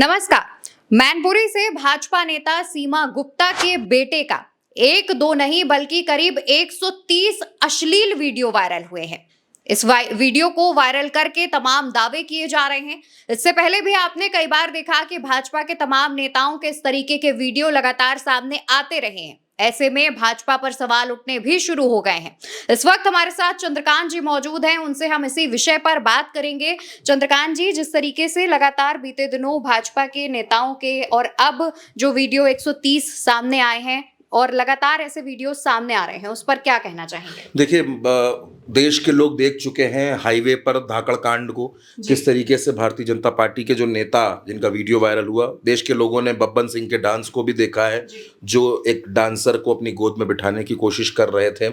नमस्कार। मैनपुरी से भाजपा नेता सीमा गुप्ता के बेटे का एक दो नहीं बल्कि करीब 130 अश्लील वीडियो वायरल हुए हैं। इस वीडियो को वायरल करके तमाम दावे किए जा रहे हैं। इससे पहले भी आपने कई बार देखा कि भाजपा के तमाम नेताओं के इस तरीके के वीडियो लगातार सामने आते रहे हैं। ऐसे में भाजपा पर सवाल उठने भी शुरू हो गए हैं। इस वक्त हमारे साथ चंद्रकांत जी मौजूद हैं, उनसे हम इसी विषय पर बात करेंगे। चंद्रकांत जी, जिस तरीके से लगातार बीते दिनों भाजपा के नेताओं के और अब जो वीडियो 130 सामने आए हैं और लगातार ऐसे वीडियो सामने आ रहे हैं, उस पर क्या कहना चाहेंगे? देखिए, देश के लोग देख चुके हैं हाईवे पर धाकड़ कांड को, किस तरीके से भारतीय जनता पार्टी के जो नेता जिनका वीडियो वायरल हुआ, देश के लोगों ने बब्बन सिंह के डांस को भी देखा है, जो एक डांसर को अपनी गोद में बिठाने की कोशिश कर रहे थे।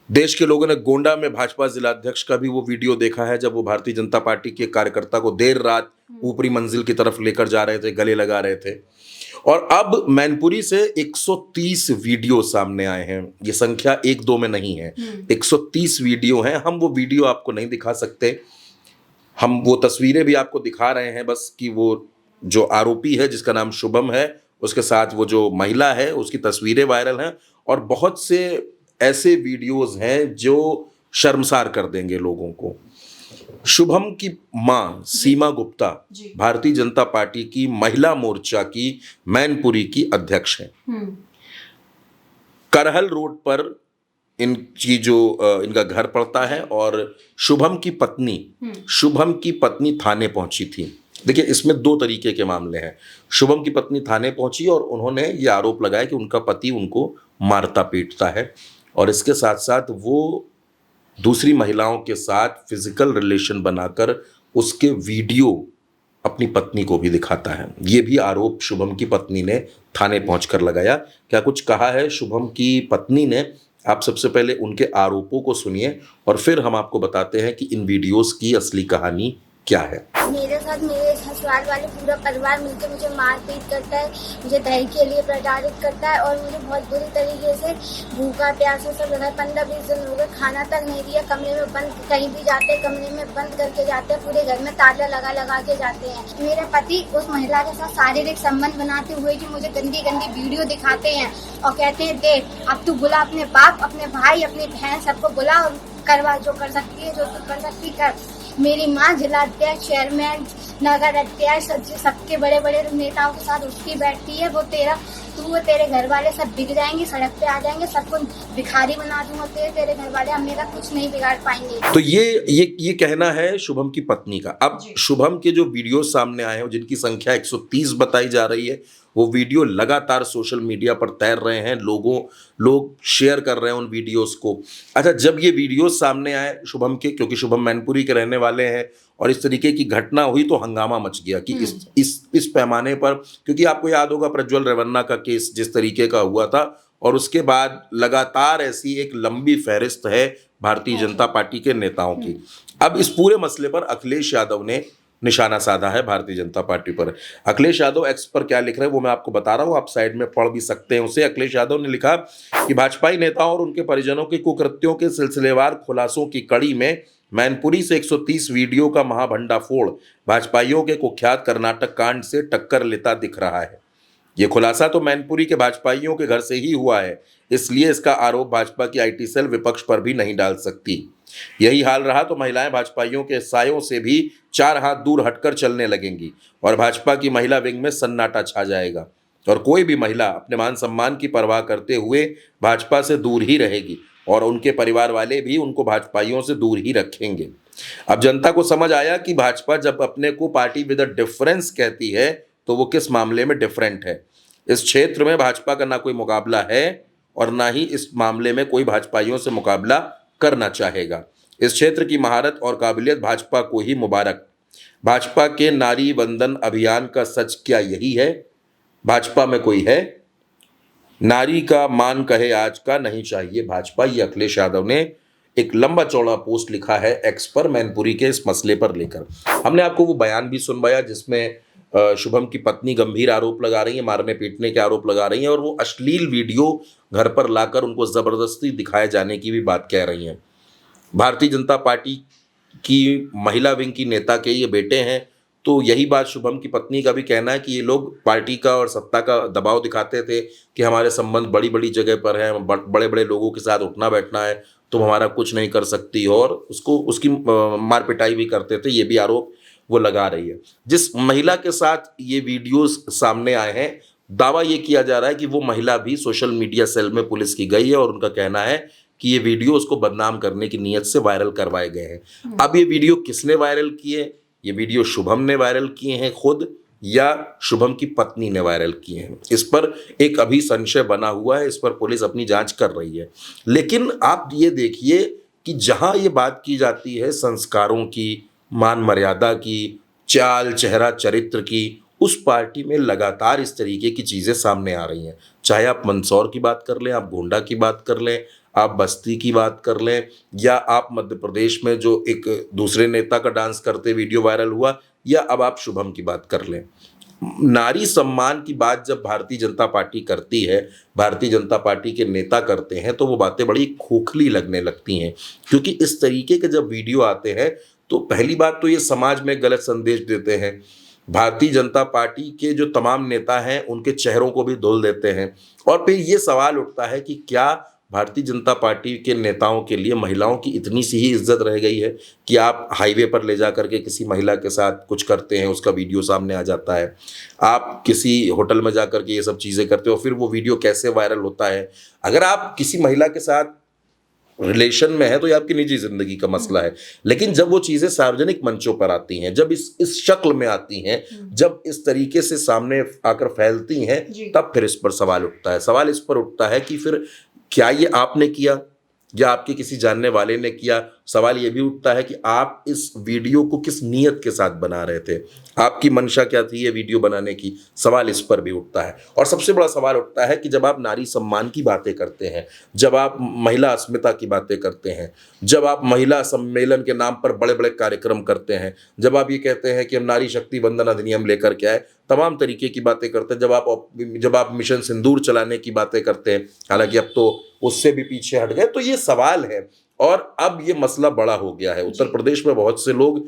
देश के लोगों ने गोंडा में भाजपा जिलाध्यक्ष का भी वो वीडियो देखा है, जब वो भारतीय जनता पार्टी के कार्यकर्ता को देर रात ऊपरी मंजिल की तरफ लेकर जा रहे थे, गले लगा रहे थे। और अब मैनपुरी से 130 वीडियो सामने आए हैं। ये संख्या एक दो में नहीं है, 130 वीडियो हैं। हम वो वीडियो आपको नहीं दिखा सकते, हम वो तस्वीरें भी आपको दिखा रहे हैं बस, कि वो जो आरोपी है जिसका नाम शुभम है, उसके साथ वो जो महिला है, उसकी तस्वीरें वायरल हैं। और बहुत से ऐसे वीडियोस हैं जो शर्मसार कर देंगे लोगों को। शुभम की मां सीमा गुप्ता भारतीय जनता पार्टी की महिला मोर्चा की मैनपुरी की अध्यक्ष हैं। करहल रोड पर इनकी जो इनका घर पड़ता है, और शुभम की पत्नी थाने पहुंची थी। देखिए, इसमें दो तरीके के मामले हैं। शुभम की पत्नी थाने पहुंची और उन्होंने ये आरोप लगाया कि उनका पति उनको मारता पीटता है, और इसके साथ साथ वो दूसरी महिलाओं के साथ फिजिकल रिलेशन बनाकर उसके वीडियो अपनी पत्नी को भी दिखाता है। ये भी आरोप शुभम की पत्नी ने थाने पहुंचकर लगाया। क्या कुछ कहा है शुभम की पत्नी ने, आप सबसे पहले उनके आरोपों को सुनिए और फिर हम आपको बताते हैं कि इन वीडियोस की असली कहानी क्या है। मेरे साथ मेरे ससुराल वाले पूरा परिवार मिलकर मुझे मारपीट करता है, मुझे दहेज के लिए प्रताड़ित करता है, और मुझे बहुत बुरी तरीके से भूखा प्यासा सब लगा। 15-20 दिन हो गए, खाना तक नहीं दिया। कमरे में बंद, कहीं भी जाते हैं कमरे में बंद करके जाते हैं, पूरे घर में ताला लगा के जाते हैं। मेरे पति उस महिला के साथ शारीरिक संबंध बनाते हुए जो मुझे गंदी वीडियो दिखाते हैं और कहते हैं, देख अब तू बुला अपने बाप, अपने भाई, अपनी बहन, सबको बुला और करवा, जो कर सकती है, जो तू कर सकती कर। मेरी माँ जिला अध्यक्ष, चेयरमैन, नगर अध्यक्ष, सबके बड़े बड़े नेताओं के साथ उसकी बैठती है। वो तेरे घर वाले सब बिक जाएंगे, सड़क पे आ जाएंगे, सबको भिखारी बना दूंगा तेरे घर वाले, अब मेरा कुछ नहीं बिगाड़ पाएंगे। तो ये कहना है शुभम की पत्नी का। अब शुभम के जो वीडियो सामने आए हैं, जिनकी संख्या 130 बताई जा रही है, वो वीडियो लगातार सोशल मीडिया पर तैर रहे हैं, लोग शेयर कर रहे हैं उन वीडियोस को। अच्छा, जब ये वीडियो सामने आए शुभम के, क्योंकि शुभम मैनपुरी के रहने वाले हैं, और इस तरीके की घटना हुई तो हंगामा मच गया कि इस पैमाने पर, क्योंकि आपको याद होगा प्रज्वल रेवन्ना का केस जिस तरीके का हुआ था, और उसके बाद लगातार ऐसी एक लंबी फहरिस्त है भारतीय जनता पार्टी के नेताओं की। अब इस पूरे मसले पर अखिलेश यादव ने निशाना साधा है भारतीय जनता पार्टी पर। अखिलेश यादव एक्स पर क्या लिख रहे हैं वो मैं आपको बता रहा हूं, आप साइड में पढ़ भी सकते हैं उसे। अखिलेश यादव ने लिखा कि भाजपाई नेताओं और उनके परिजनों के कुकृत्यों के सिलसिलेवार खुलासों की कड़ी में मैनपुरी से 130 वीडियो का महाभंडाफोड़ भाजपाइयों के कुख्यात कर्नाटक कांड से टक्कर लेता दिख रहा है। ये खुलासा तो मैनपुरी के भाजपाइयों के घर से ही हुआ है, इसलिए इसका आरोप भाजपा की आईटी सेल विपक्ष पर भी नहीं डाल सकती। यही हाल रहा तो महिलाएं भाजपाइयों के सायों से भी 4 हाथ दूर हटकर चलने लगेंगी, और भाजपा की महिला विंग में सन्नाटा छा जाएगा, और कोई भी महिला अपने मान सम्मान की परवाह करते हुए भाजपा से दूर ही रहेगी, और उनके परिवार वाले भी उनको भाजपाइयों से दूर ही रखेंगे। अब जनता को समझ आया कि भाजपा जब अपने को पार्टी विद अ डिफरेंस कहती है तो वो किस मामले में डिफरेंट है। इस क्षेत्र में भाजपा का ना कोई मुकाबला है, और ना ही इस मामले में कोई भाजपाइयों से मुकाबला करना चाहेगा। इस क्षेत्र की महारत और काबिलियत भाजपा को ही मुबारक। भाजपा के नारी वंदन अभियान का सच क्या यही है? भाजपा में कोई है? नारी का मान कहे आज का नहीं चाहिए भाजपा। ये अखिलेश यादव ने एक लंबा चौड़ा पोस्ट लिखा है एक्स पर मैनपुरी के इस मसले पर लेकर। हमने आपको वो बयान भी सुनवाया जिसमें शुभम की पत्नी गंभीर आरोप लगा रही है, मारने पीटने के आरोप लगा रही हैं, और वो अश्लील वीडियो घर पर लाकर उनको जबरदस्ती दिखाए जाने की भी बात कह रही हैं। भारतीय जनता पार्टी की महिला विंग की नेता के ये बेटे हैं, तो यही बात शुभम की पत्नी का भी कहना है कि ये लोग पार्टी का और सत्ता का दबाव दिखाते थे कि हमारे संबंध बड़ी बड़ी जगह पर हैं, बड़े बड़े लोगों के साथ उठना बैठना है, तुम हमारा कुछ नहीं कर सकती, और उसकी मार पिटाई भी करते थे। ये भी आरोप वो लगा रही है। जिस महिला के साथ ये वीडियोस सामने आए हैं, दावा ये किया जा रहा है कि वो महिला भी सोशल मीडिया सेल में पुलिस की गई है और उनका कहना है कि ये वीडियो उसको बदनाम करने की नीयत से वायरल करवाए गए हैं। अब ये वीडियो किसने वायरल किए? ये वीडियो शुभम ने वायरल किए हैं खुद, या शुभम की पत्नी ने वायरल किए हैं? इस पर एक अभी संशय बना हुआ है, इस पर पुलिस अपनी जांच कर रही है। लेकिन आप ये देखिए कि जहां ये बात की जाती है संस्कारों की, मान मर्यादा की, चाल चेहरा चरित्र की, उस पार्टी में लगातार इस तरीके की चीज़ें सामने आ रही हैं। चाहे आप मंदसौर की बात कर लें, आप गोंडा की बात कर लें, आप बस्ती की बात कर लें, या आप मध्य प्रदेश में जो एक दूसरे नेता का डांस करते वीडियो वायरल हुआ, या अब आप शुभम की बात कर लें। नारी सम्मान की बात जब भारतीय जनता पार्टी करती है, भारतीय जनता पार्टी के नेता करते हैं, तो वो बातें बड़ी खोखली लगने लगती हैं। क्योंकि इस तरीके के जब वीडियो आते हैं तो पहली बात तो ये समाज में गलत संदेश देते हैं। भारतीय जनता पार्टी के जो तमाम नेता हैं उनके चेहरों को भी धुल देते हैं। और फिर ये सवाल उठता है कि क्या भारतीय जनता पार्टी के नेताओं के लिए महिलाओं की इतनी सी ही इज्जत रह गई है कि आप हाईवे पर ले जा करके किसी महिला के साथ कुछ करते हैं, उसका वीडियो सामने आ जाता है। आप किसी होटल में जा करके ये सब चीज़ें करते हो, फिर वो वीडियो कैसे वायरल होता है? अगर आप किसी महिला के साथ रिलेशन में है तो ये आपकी निजी जिंदगी का मसला है, लेकिन जब वो चीज़ें सार्वजनिक मंचों पर आती हैं, जब इस शक्ल में आती हैं, जब इस तरीके से सामने आकर फैलती हैं, तब फिर इस पर सवाल उठता है। सवाल इस पर उठता है कि फिर क्या ये आपने किया या आपके किसी जानने वाले ने किया? सवाल ये भी उठता है कि आप इस वीडियो को किस नीयत के साथ बना रहे थे, आपकी मंशा क्या थी ये वीडियो बनाने की? सवाल इस पर भी उठता है। और सबसे बड़ा सवाल उठता है कि जब आप नारी सम्मान की बातें करते हैं, जब आप महिला अस्मिता की बातें करते हैं, जब आप महिला सम्मेलन के नाम पर बड़े बड़े कार्यक्रम करते हैं, जब आप ये कहते हैं कि हम नारी शक्ति वंदन अधिनियम लेकर के आए, तमाम तरीके की बातें करते हैं, जब आप मिशन सिंदूर चलाने की बातें करते हैं, हालांकि अब तो उससे भी पीछे हट गए, तो ये सवाल है। और अब ये मसला बड़ा हो गया है। उत्तर प्रदेश में बहुत से लोग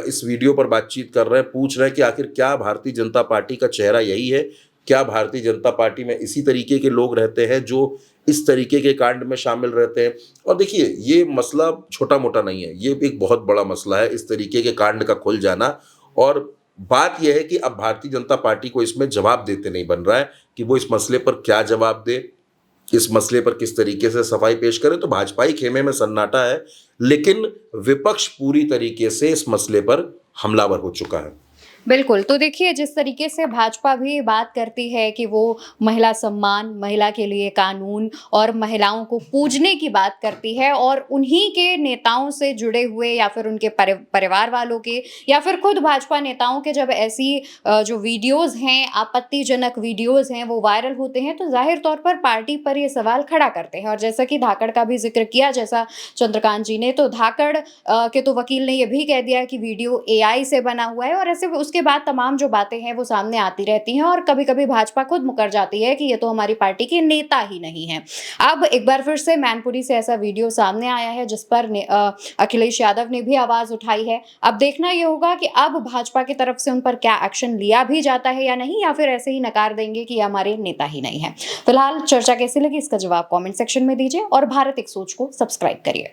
इस वीडियो पर बातचीत कर रहे हैं, पूछ रहे हैं कि आखिर क्या भारतीय जनता पार्टी का चेहरा यही है? क्या भारतीय जनता पार्टी में इसी तरीके के लोग रहते हैं जो इस तरीके के कांड में शामिल रहते हैं? और देखिए, ये मसला छोटा मोटा नहीं है, ये एक बहुत बड़ा मसला है, इस तरीके के कांड का खुल जाना। और बात यह है कि अब भारतीय जनता पार्टी को इसमें जवाब देते नहीं बन रहा है कि वो इस मसले पर क्या जवाब दे, इस मसले पर किस तरीके से सफाई पेश करे। तो भाजपा ही खेमे में सन्नाटा है, लेकिन विपक्ष पूरी तरीके से इस मसले पर हमलावर हो चुका है। बिल्कुल। तो देखिए, जिस तरीके से भाजपा भी बात करती है कि वो महिला सम्मान, महिला के लिए कानून और महिलाओं को पूजने की बात करती है, और उन्हीं के नेताओं से जुड़े हुए या फिर उनके परिवार वालों के या फिर खुद भाजपा नेताओं के जब ऐसी जो वीडियोस हैं, आपत्तिजनक वीडियोस हैं, वो वायरल होते हैं, तो जाहिर तौर पर पार्टी पर ये सवाल खड़ा करते हैं। और जैसा कि धाकड़ का भी जिक्र किया, जैसा चंद्रकांत जी ने, तो धाकड़ के तो वकील ने यह भी कह दिया कि वीडियो AI से बना हुआ है, और ऐसे उसके बाद तमाम जो बातें हैं वो सामने आती रहती हैं, और कभी कभी भाजपा खुद मुकर जाती है कि ये तो हमारी पार्टी के नेता ही नहीं है। अब एक बार फिर से मैनपुरी से ऐसा वीडियो सामने आया है जिस पर अखिलेश यादव ने भी आवाज उठाई है। अब देखना ये होगा कि अब भाजपा की तरफ से उन पर क्या एक्शन लिया भी जाता है या नहीं, या फिर ऐसे ही नकार देंगे कि हमारे नेता ही नहीं है। फिलहाल चर्चा कैसी लगी, इसका जवाब कॉमेंट सेक्शन में दीजिए, और भारत एक सोच को सब्सक्राइब करिए।